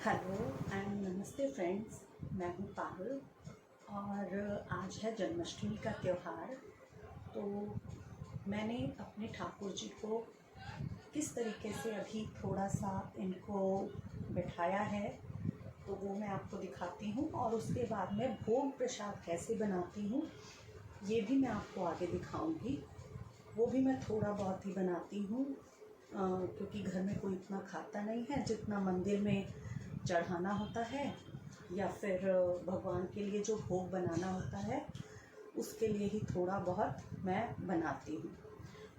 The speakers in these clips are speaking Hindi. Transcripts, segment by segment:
हेलो एंड नमस्ते फ्रेंड्स। मैं हूँ पारुल और आज है जन्माष्टमी का त्यौहार। तो मैंने अपने ठाकुर जी को किस तरीके से अभी थोड़ा सा इनको बिठाया है तो वो मैं आपको दिखाती हूँ, और उसके बाद में भोग प्रसाद कैसे बनाती हूँ ये भी मैं आपको आगे दिखाऊंगी। वो भी मैं थोड़ा बहुत ही बनाती हूँ क्योंकि घर में कोई इतना खाता नहीं है जितना मंदिर में चढ़ाना होता है या फिर भगवान के लिए जो भोग बनाना होता है उसके लिए ही थोड़ा बहुत मैं बनाती हूँ।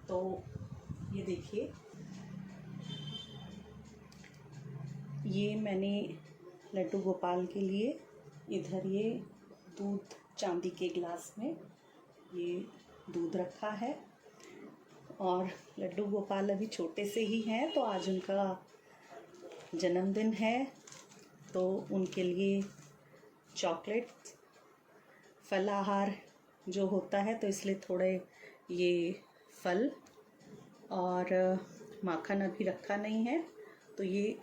तो ये देखिए, ये मैंने लड्डू गोपाल के लिए इधर ये दूध चांदी के गिलास में ये दूध रखा है, और लड्डू गोपाल अभी छोटे से ही हैं तो आज उनका जन्मदिन है तो उनके लिए चॉकलेट फलाहार जो होता है तो इसलिए थोड़े ये फल और माखन अभी रखा नहीं है तो ये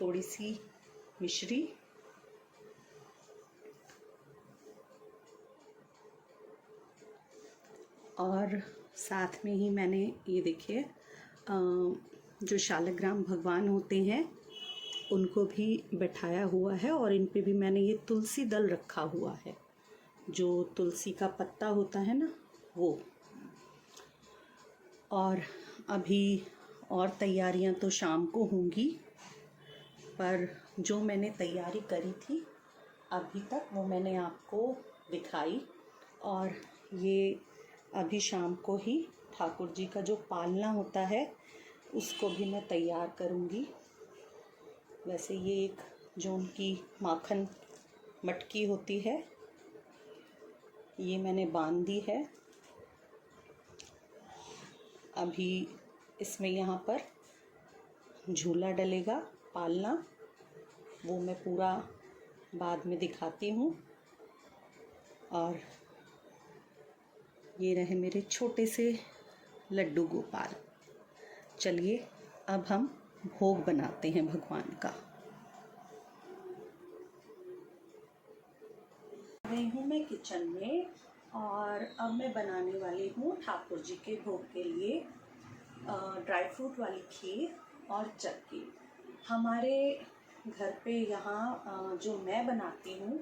थोड़ी सी मिश्री और साथ में ही मैंने ये देखिए जो शालग्राम भगवान होते हैं उनको भी बैठाया हुआ है, और इन पे भी मैंने ये तुलसी दल रखा हुआ है, जो तुलसी का पत्ता होता है ना वो। और अभी और तैयारियां तो शाम को होंगी, पर जो मैंने तैयारी करी थी अभी तक वो मैंने आपको दिखाई। और ये अभी शाम को ही ठाकुर जी का जो पालना होता है उसको भी मैं तैयार करूँगी। वैसे ये एक जो उनकी माखन मटकी होती है ये मैंने बांध दी है। अभी इसमें यहाँ पर झूला डलेगा पालना, वो मैं पूरा बाद में दिखाती हूँ। और ये रहे मेरे छोटे से लड्डू गोपाल। चलिए अब हम भोग बनाते हैं भगवान का। गई हूँ मैं किचन में और अब मैं बनाने वाली हूँ ठाकुर जी के भोग के लिए ड्राई फ्रूट वाली खीर और चक्की। हमारे घर पे यहाँ जो मैं बनाती हूँ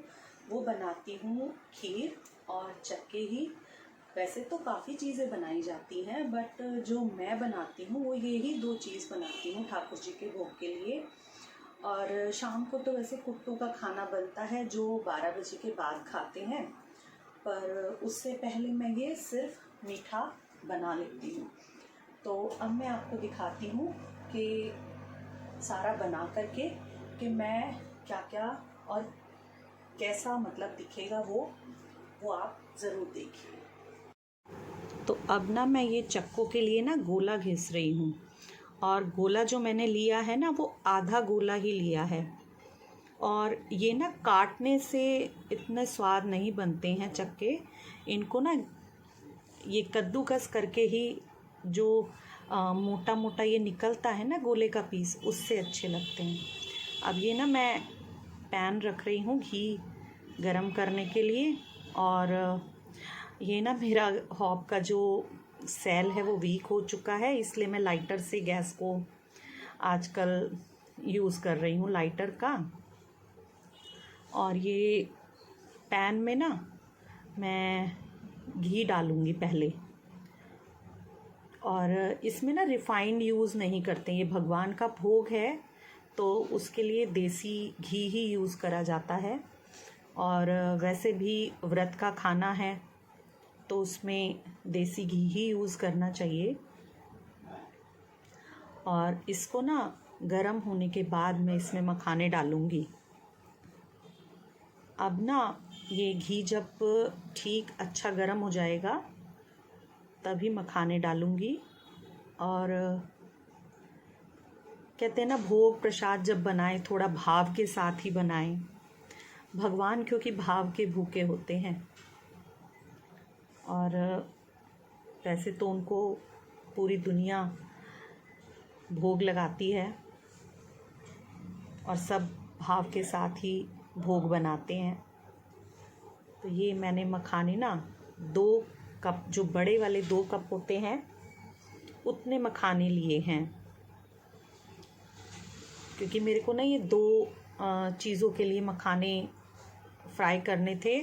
वो बनाती हूँ खीर और चक्के ही। वैसे तो काफ़ी चीज़ें बनाई जाती हैं बट जो मैं बनाती हूँ वो ये ही दो चीज़ बनाती हूँ ठाकुर जी के भोग के लिए। और शाम को तो वैसे कुट्टू का खाना बनता है जो 12 बजे के बाद खाते हैं, पर उससे पहले मैं ये सिर्फ मीठा बना लेती हूँ। तो अब मैं आपको दिखाती हूँ कि सारा बना करके कि मैं क्या क्या और कैसा मतलब दिखेगा वो आप ज़रूर देखिए। तो अब ना मैं ये चक्कों के लिए ना गोला घिस रही हूँ, और गोला जो मैंने लिया है ना वो आधा गोला ही लिया है। और ये ना काटने से इतने स्वाद नहीं बनते हैं चक्के, इनको ना ये कद्दूकस करके ही जो मोटा मोटा ये निकलता है ना गोले का पीस, उससे अच्छे लगते हैं। अब ये ना मैं पैन रख रही हूँ घी गरम करने के लिए, और ये ना मेरा हॉब का जो सेल है वो वीक हो चुका है, इसलिए मैं लाइटर से गैस को आजकल यूज़ कर रही हूँ, लाइटर का। और ये पैन में ना मैं घी डालूँगी पहले, और इसमें ना रिफ़ाइंड यूज़ नहीं करते, ये भगवान का भोग है तो उसके लिए देसी घी ही यूज़ करा जाता है। और वैसे भी व्रत का खाना है तो उसमें देसी घी ही यूज़ करना चाहिए। और इसको ना गरम होने के बाद मैं इसमें मखाने डालूँगी। अब ना ये घी जब ठीक अच्छा गरम हो जाएगा तभी मखाने डालूँगी। और कहते हैं ना भोग प्रसाद जब बनाएं थोड़ा भाव के साथ ही बनाएं, भगवान क्योंकि भाव के भूखे होते हैं। और वैसे तो उनको पूरी दुनिया भोग लगाती है और सब भाव के साथ ही भोग बनाते हैं। तो ये मैंने मखाने ना 2 कप, जो बड़े वाले 2 कप होते हैं उतने मखाने लिए हैं, क्योंकि मेरे को ना ये 2 चीज़ों के लिए मखाने फ्राई करने थे,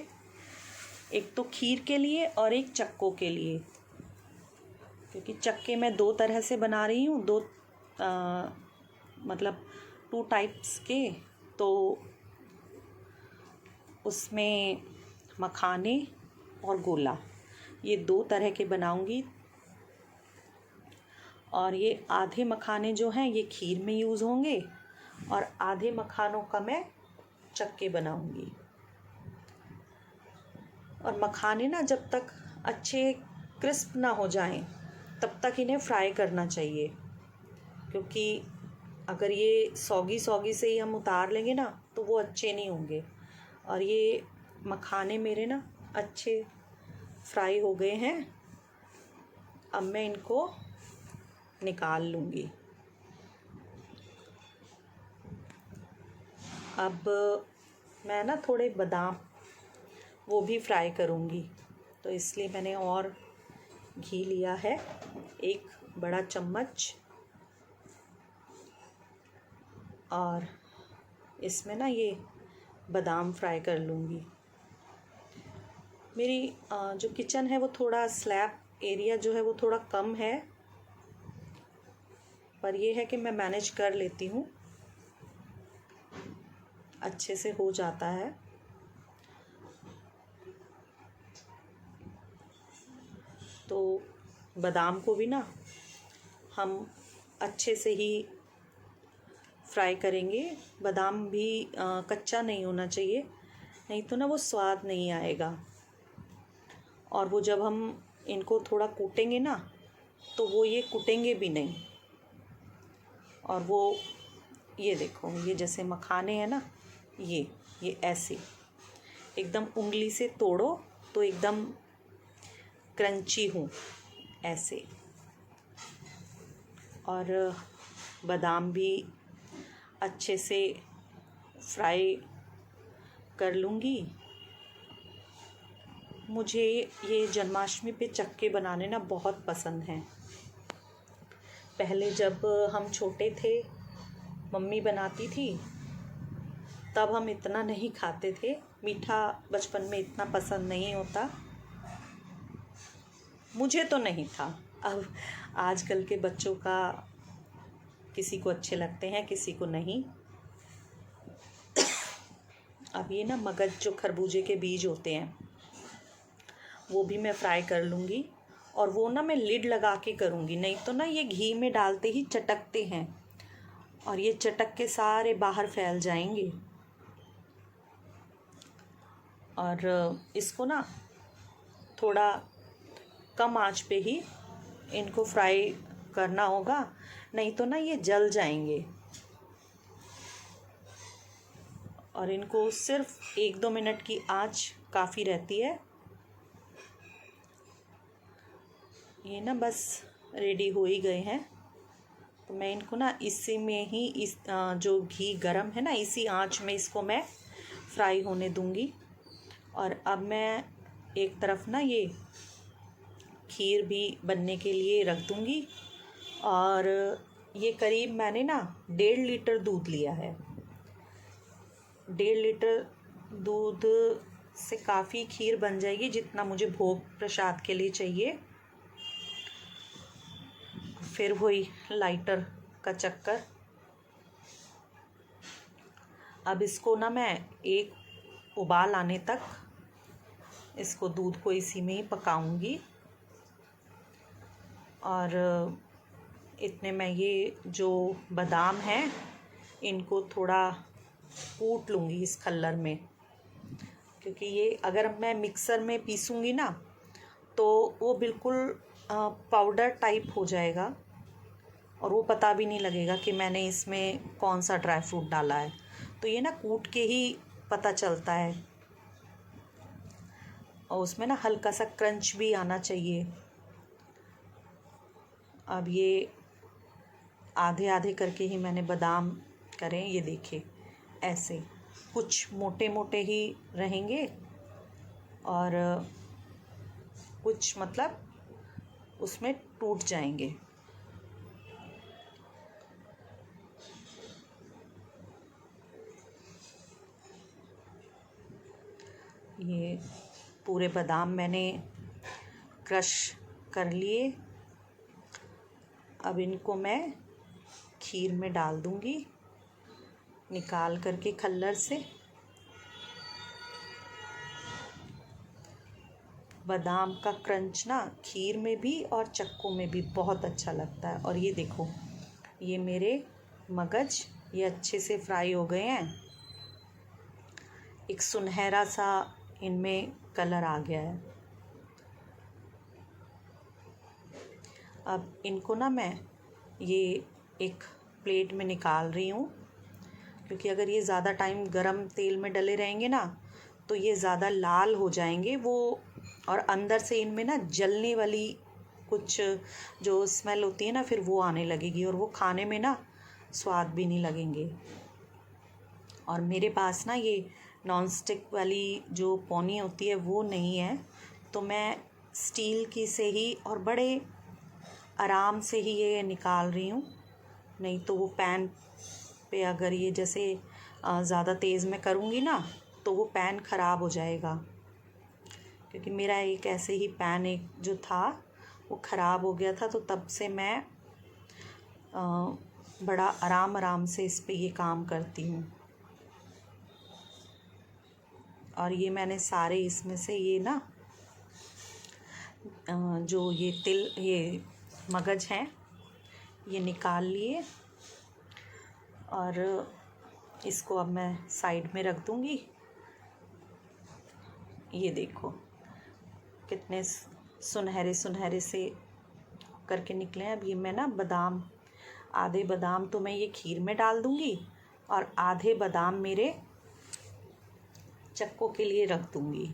एक तो खीर के लिए और एक चक्कों के लिए। क्योंकि चक्के मैं 2 तरह से बना रही हूँ, 2 मतलब 2 टाइप्स के, तो उसमें मखाने और गोला ये 2 तरह के बनाऊंगी। और ये आधे मखाने जो हैं ये खीर में यूज़ होंगे और आधे मखानों का मैं चक्के बनाऊंगी। और मखाने ना जब तक अच्छे क्रिस्प ना हो जाएं तब तक इन्हें फ्राई करना चाहिए, क्योंकि अगर ये सौगी सौगी से ही हम उतार लेंगे ना तो वो अच्छे नहीं होंगे। और ये मखाने मेरे ना अच्छे फ्राई हो गए हैं। अब मैं इनको निकाल लूँगी। अब मैं ना थोड़े बादाम वो भी फ्राई करूँगी, तो इसलिए मैंने और घी लिया है 1 बड़ा चम्मच, और इसमें ना ये बादाम फ्राई कर लूँगी। मेरी जो किचन है वो थोड़ा स्लैब एरिया जो है वो थोड़ा कम है, पर ये है कि मैं मैनेज कर लेती हूँ, अच्छे से हो जाता है। तो बादाम को भी ना हम अच्छे से ही फ्राई करेंगे। बादाम भी कच्चा नहीं होना चाहिए, नहीं तो ना वो स्वाद नहीं आएगा। और वो जब हम इनको थोड़ा कूटेंगे ना तो वो ये कूटेंगे भी नहीं। और वो ये देखो, ये जैसे मखाने हैं ना, ये ऐसे एकदम उंगली से तोड़ो तो एकदम क्रंची हूँ ऐसे। और बादाम भी अच्छे से फ्राई कर लूँगी। मुझे ये जन्माष्टमी पे चक्के बनाने ना बहुत पसंद हैं। पहले जब हम छोटे थे, मम्मी बनाती थी, तब हम इतना नहीं खाते थे। मीठा बचपन में इतना पसंद नहीं होता, मुझे तो नहीं था। अब आजकल के बच्चों का किसी को अच्छे लगते हैं, किसी को नहीं। अब ये ना मगज, जो खरबूजे के बीज होते हैं, वो भी मैं फ्राई कर लूँगी। और वो ना मैं लिड लगा के करूँगी, नहीं तो ना ये घी में डालते ही चटकते हैं और ये चटक के सारे बाहर फैल जाएंगे। और इसको ना थोड़ा कम आंच पे ही इनको फ्राई करना होगा, नहीं तो ना ये जल जाएंगे। और इनको सिर्फ 1-2 मिनट की आंच काफ़ी रहती है। ये ना बस रेडी हो ही गए हैं, तो मैं इनको ना इसी में ही, इस जो घी गरम है ना, इसी आंच में इसको मैं फ्राई होने दूंगी। और अब मैं एक तरफ ना ये खीर भी बनने के लिए रख दूंगी। और ये करीब मैंने ना 1.5 लीटर दूध लिया है। 1.5 लीटर दूध से काफ़ी खीर बन जाएगी, जितना मुझे भोग प्रसाद के लिए चाहिए। फिर वही लाइटर का चक्कर। अब इसको ना मैं एक उबाल आने तक इसको, दूध को इसी में ही पकाऊंगी। और इतने में ये जो बादाम हैं इनको थोड़ा कूट लूँगी इस खल्लर में, क्योंकि ये अगर मैं मिक्सर में पीसूँगी ना तो वो बिल्कुल पाउडर टाइप हो जाएगा और वो पता भी नहीं लगेगा कि मैंने इसमें कौन सा ड्राई फ्रूट डाला है। तो ये ना कूट के ही पता चलता है। और उसमें ना हल्का सा क्रंच भी आना चाहिए। अब ये आधे आधे करके ही मैंने बादाम करें, ये देखिए ऐसे कुछ मोटे मोटे ही रहेंगे और कुछ मतलब उसमें टूट जाएंगे। ये पूरे बादाम मैंने क्रश कर लिए। अब इनको मैं खीर में डाल दूंगी निकाल करके खल्लर से। बादाम का क्रंच ना खीर में भी और चक्कों में भी बहुत अच्छा लगता है। और ये देखो, ये मेरे मगज ये अच्छे से फ्राई हो गए हैं। एक सुनहरा सा इनमें कलर आ गया है। अब इनको ना मैं ये एक प्लेट में निकाल रही हूँ, क्योंकि अगर ये ज़्यादा टाइम गरम तेल में डले रहेंगे ना तो ये ज़्यादा लाल हो जाएंगे वो, और अंदर से इनमें ना जलने वाली कुछ जो स्मेल होती है ना फिर वो आने लगेगी, और वो खाने में ना स्वाद भी नहीं लगेंगे। और मेरे पास ना ये नॉन स्टिक वाली जो पौनी होती है वो नहीं है, तो मैं स्टील की से ही और बड़े आराम से ही ये निकाल रही हूँ। नहीं तो वो पैन पे अगर ये जैसे ज़्यादा तेज़ में करूँगी ना तो वो पैन ख़राब हो जाएगा, क्योंकि मेरा एक ऐसे ही पैन एक जो था वो ख़राब हो गया था, तो तब से मैं बड़ा आराम से इस पे ये काम करती हूँ। और ये मैंने सारे इसमें से ये ना जो ये तिल ये मगज हैं ये निकाल लिए, और इसको अब मैं साइड में रख दूँगी। ये देखो कितने सुनहरे सुनहरे से करके निकले हैं। अब ये मैं ना बादाम, आधे बादाम तो मैं ये खीर में डाल दूँगी और आधे बादाम मेरे चक्कों के लिए रख दूँगी।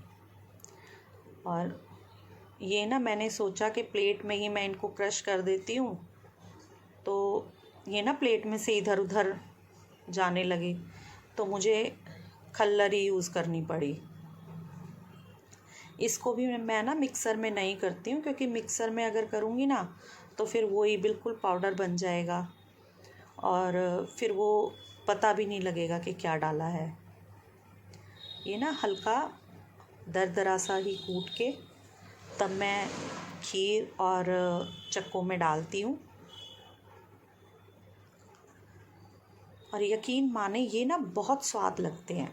और ये ना मैंने सोचा कि प्लेट में ही मैं इनको क्रश कर देती हूँ, तो ये ना प्लेट में से इधर उधर जाने लगे, तो मुझे खल्लर ही यूज़ करनी पड़ी। इसको भी मैं ना मिक्सर में नहीं करती हूँ, क्योंकि मिक्सर में अगर करूँगी ना तो फिर वो ही बिल्कुल पाउडर बन जाएगा और फिर वो पता भी नहीं लगेगा कि क्या डाला है। ये ना हल्का दरदरा सा ही कूट के तब मैं खीर और चक्कों में डालती हूँ। और यकीन माने ये ना बहुत स्वाद लगते हैं।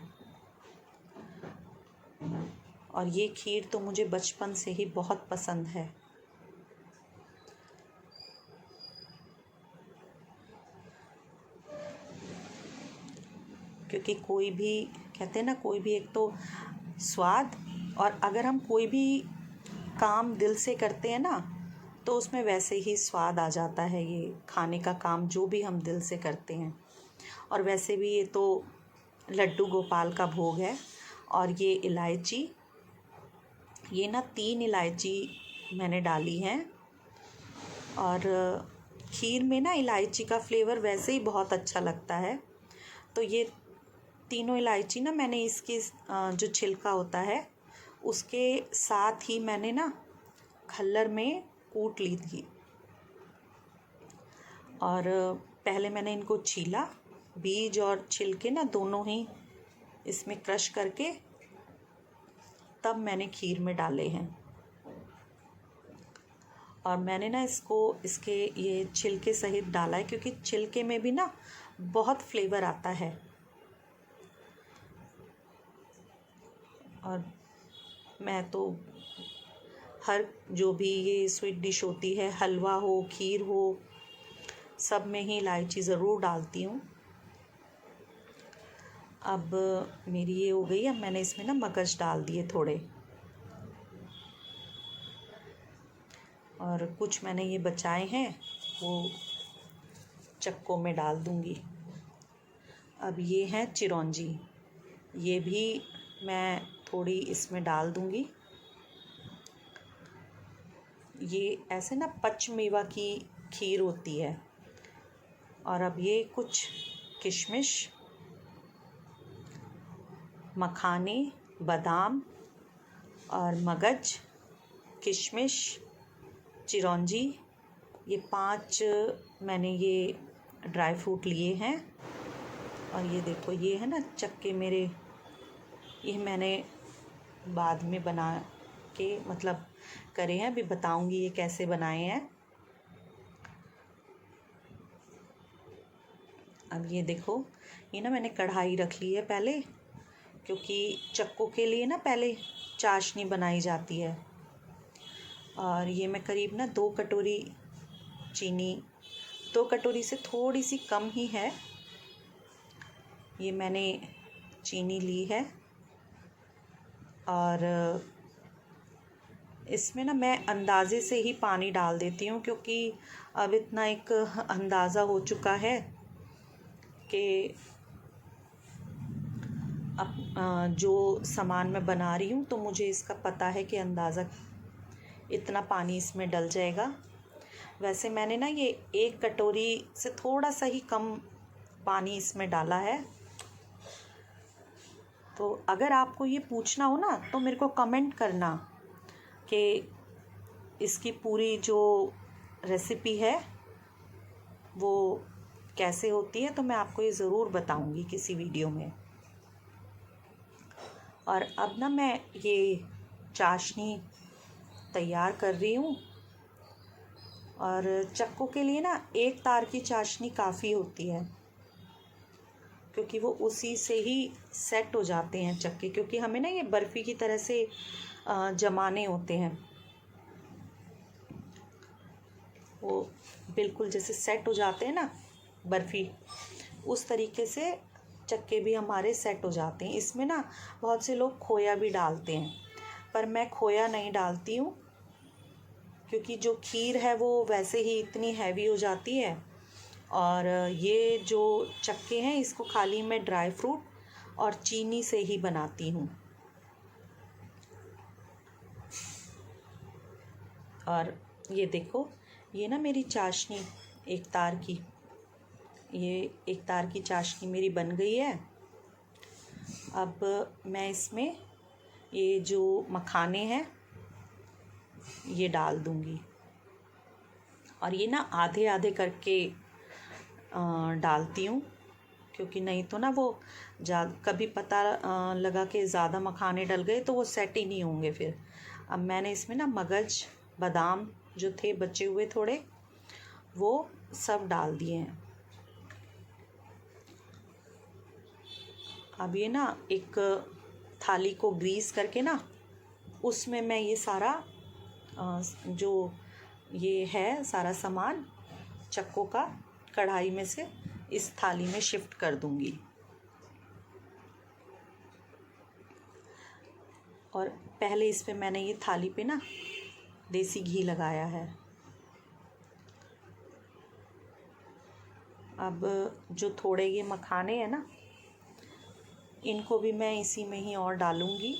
और ये खीर तो मुझे बचपन से ही बहुत पसंद है। क्योंकि कोई भी कहते हैं ना, कोई भी एक तो स्वाद, और अगर हम कोई भी काम दिल से करते हैं ना तो उसमें वैसे ही स्वाद आ जाता है। ये खाने का काम जो भी हम दिल से करते हैं। और वैसे भी ये तो लड्डू गोपाल का भोग है। और ये इलायची, ये ना 3 इलायची मैंने डाली हैं। और खीर में ना इलायची का फ्लेवर वैसे ही बहुत अच्छा लगता है, तो ये तीनों इलायची ना मैंने इसकी जो छिलका होता है उसके साथ ही मैंने ना खल्लर में कूट ली थी। और पहले मैंने इनको छीला, बीज और छिलके ना दोनों ही इसमें क्रश करके तब मैंने खीर में डाले हैं। और मैंने ना इसको इसके ये छिलके सहित डाला है, क्योंकि छिलके में भी ना बहुत फ्लेवर आता है। और मैं तो हर जो भी ये स्वीट डिश होती है, हलवा हो खीर हो, सब में ही इलायची ज़रूर डालती हूँ। अब मेरी ये हो गई। अब मैंने इसमें ना मगज डाल दिए थोड़े, और कुछ मैंने ये बचाए हैं वो चक्कों में डाल दूँगी। अब ये हैं चिरौंजी, ये भी मैं थोड़ी इसमें डाल दूँगी। ये ऐसे ना पचमेवा की खीर होती है। और अब ये कुछ किशमिश मखाने, बादाम और मगज, किशमिश, चिरौंजी, ये 5 मैंने ये ड्राई फ्रूट लिए हैं। और ये देखो, ये है ना चक्के मेरे, ये मैंने बाद में बना के मतलब करे हैं, अभी बताऊंगी ये कैसे बनाए हैं। अब ये देखो, ये ना मैंने कढ़ाई रख ली है पहले, क्योंकि चक्कों के लिए ना पहले चाशनी बनाई जाती है। और ये मैं करीब ना 2 कटोरी चीनी, 2 कटोरी से थोड़ी सी कम ही है, ये मैंने चीनी ली है। और इसमें ना मैं अंदाज़े से ही पानी डाल देती हूँ, क्योंकि अब इतना एक अंदाज़ा हो चुका है कि अब जो सामान मैं बना रही हूँ तो मुझे इसका पता है कि अंदाज़ा इतना पानी इसमें डल जाएगा। वैसे मैंने ना ये 1 कटोरी से थोड़ा सा ही कम पानी इसमें डाला है। तो अगर आपको ये पूछना हो ना तो मेरे को कमेंट करना कि इसकी पूरी जो रेसिपी है वो कैसे होती है, तो मैं आपको ये ज़रूर बताऊंगी किसी वीडियो में। और अब ना मैं ये चाशनी तैयार कर रही हूँ। और चक्कों के लिए ना 1 तार की चाशनी काफ़ी होती है, क्योंकि वो उसी से ही सेट हो जाते हैं चक्के, क्योंकि हमें ना ये बर्फ़ी की तरह से जमाने होते हैं, वो बिल्कुल जैसे सेट हो जाते हैं ना बर्फ़ी, उस तरीके से चक्के भी हमारे सेट हो जाते हैं। इसमें ना बहुत से लोग खोया भी डालते हैं, पर मैं खोया नहीं डालती हूँ, क्योंकि जो खीर है वो वैसे ही इतनी हैवी हो जाती है। और ये जो चक्के हैं इसको खाली मैं ड्राई फ्रूट और चीनी से ही बनाती हूँ। और ये देखो, ये ना मेरी चाशनी 1 तार की, ये 1 तार की चाशनी मेरी बन गई है। अब मैं इसमें ये जो मखाने हैं ये डाल दूँगी, और ये ना आधे आधे करके डालती हूँ, क्योंकि नहीं तो ना वो कभी पता लगा कि ज़्यादा मखाने डल गए तो वो सेट ही नहीं होंगे फिर। अब मैंने इसमें ना मगज, बादाम जो थे बचे हुए थोड़े, वो सब डाल दिए हैं। अब ये ना एक थाली को ग्रीस करके ना उसमें मैं ये सारा जो ये है सारा सामान चक्कों का कढ़ाई में से इस थाली में शिफ्ट कर दूंगी। और पहले इस पे मैंने ये थाली पे ना देसी घी लगाया है। अब जो थोड़े ये मखाने हैं ना, इनको भी मैं इसी में ही और डालूंगी,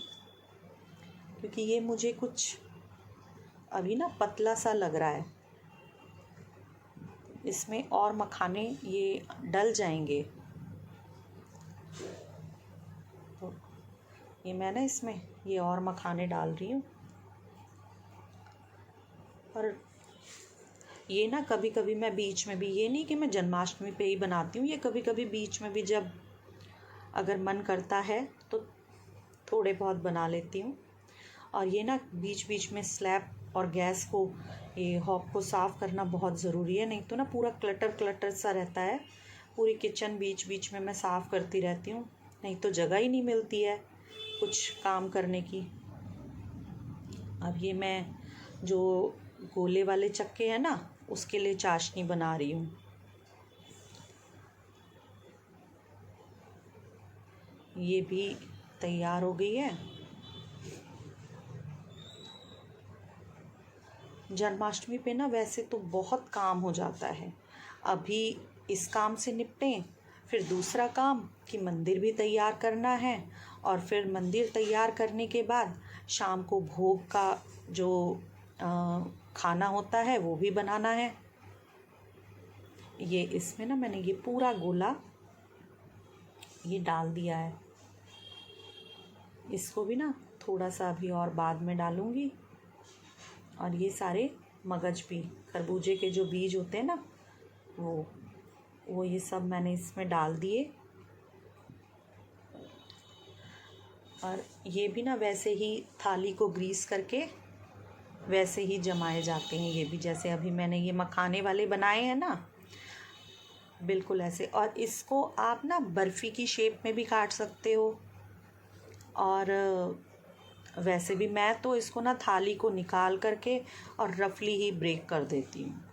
क्योंकि ये मुझे कुछ अभी ना पतला सा लग रहा है, इसमें और मखाने ये डल जाएंगे। तो ये मैं ना इसमें ये और मखाने डाल रही हूँ। और ये ना कभी कभी मैं बीच में भी, ये नहीं कि मैं जन्माष्टमी पे ही बनाती हूँ, ये कभी कभी बीच में भी जब अगर मन करता है तो थोड़े बहुत बना लेती हूँ। और ये ना बीच बीच में स्लैब और गैस को, ये हॉब को साफ़ करना बहुत ज़रूरी है, नहीं तो ना पूरा क्लटर सा रहता है। पूरी किचन बीच बीच में मैं साफ़ करती रहती हूँ, नहीं तो जगह ही नहीं मिलती है कुछ काम करने की। अब ये मैं जो गोले वाले चक्के हैं ना उसके लिए चाशनी बना रही हूँ। ये भी तैयार हो गई है। जन्माष्टमी पे ना वैसे तो बहुत काम हो जाता है, अभी इस काम से निपटें, फिर दूसरा काम कि मंदिर भी तैयार करना है, और फिर मंदिर तैयार करने के बाद शाम को भोग का जो खाना होता है वो भी बनाना है। ये इसमें ना मैंने ये पूरा गोला ये डाल दिया है। इसको भी ना थोड़ा सा अभी और बाद में डालूँगी। और ये सारे मगज भी, खरबूजे के जो बीज होते हैं ना वो ये सब मैंने इसमें डाल दिए। और ये भी ना वैसे ही थाली को ग्रीस करके वैसे ही जमाए जाते हैं। ये भी जैसे अभी मैंने ये मखाने वाले बनाए हैं ना, बिल्कुल ऐसे। और इसको आप ना बर्फ़ी की शेप में भी काट सकते हो। और वैसे भी मैं तो इसको ना थाली को निकाल करके और रफली ही ब्रेक कर देती हूँ।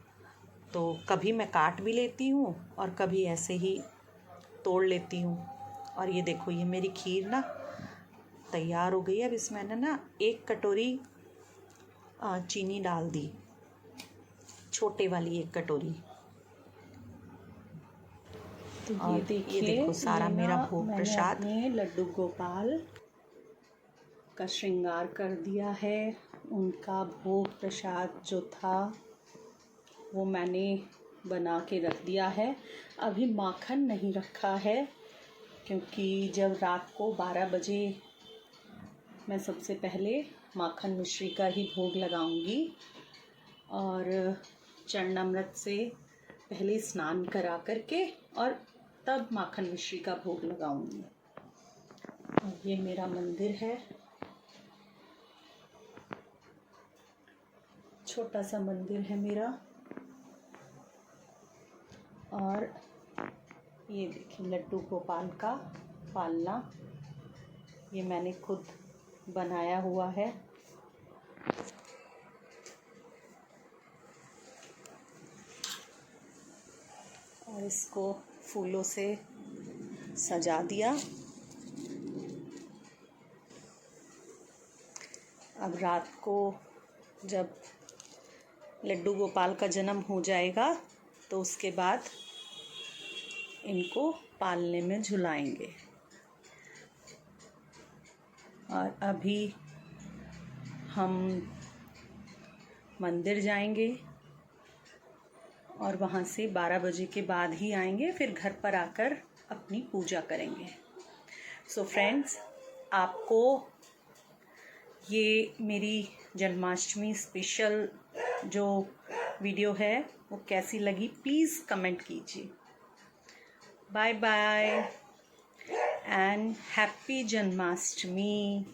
तो कभी मैं काट भी लेती हूँ और कभी ऐसे ही तोड़ लेती हूँ। और ये देखो, ये मेरी खीर ना तैयार हो गई है। अब इसमें मैंने ना 1 कटोरी चीनी डाल दी, छोटे वाली 1 कटोरी। तो और ये देखो सारा मेरा भोग प्रसाद। मैंने लड्डू गोपाल का श्रृंगार कर दिया है। उनका भोग प्रसाद जो था वो मैंने बना के रख दिया है। अभी माखन नहीं रखा है, क्योंकि जब रात को 12 बजे मैं सबसे पहले माखन मिश्री का ही भोग लगाऊंगी। और चरणामृत से पहले स्नान करा करके और तब माखन मिश्री का भोग लगाऊंगी। और ये मेरा मंदिर है, छोटा सा मंदिर है मेरा। और ये देखिए लड्डू गोपाल का पालना, ये मैंने खुद बनाया हुआ है। और इसको फूलों से सजा दिया। अब रात को जब लड्डू गोपाल का जन्म हो जाएगा तो उसके बाद इनको पालने में झुलाएंगे। और अभी हम मंदिर जाएंगे और वहाँ से 12 बजे के बाद ही आएंगे, फिर घर पर आकर अपनी पूजा करेंगे। सो फ्रेंड्स, आपको ये मेरी जन्माष्टमी स्पेशल जो वीडियो है वो कैसी लगी, प्लीज़ कमेंट कीजिए। Bye bye and happy Janmashtami.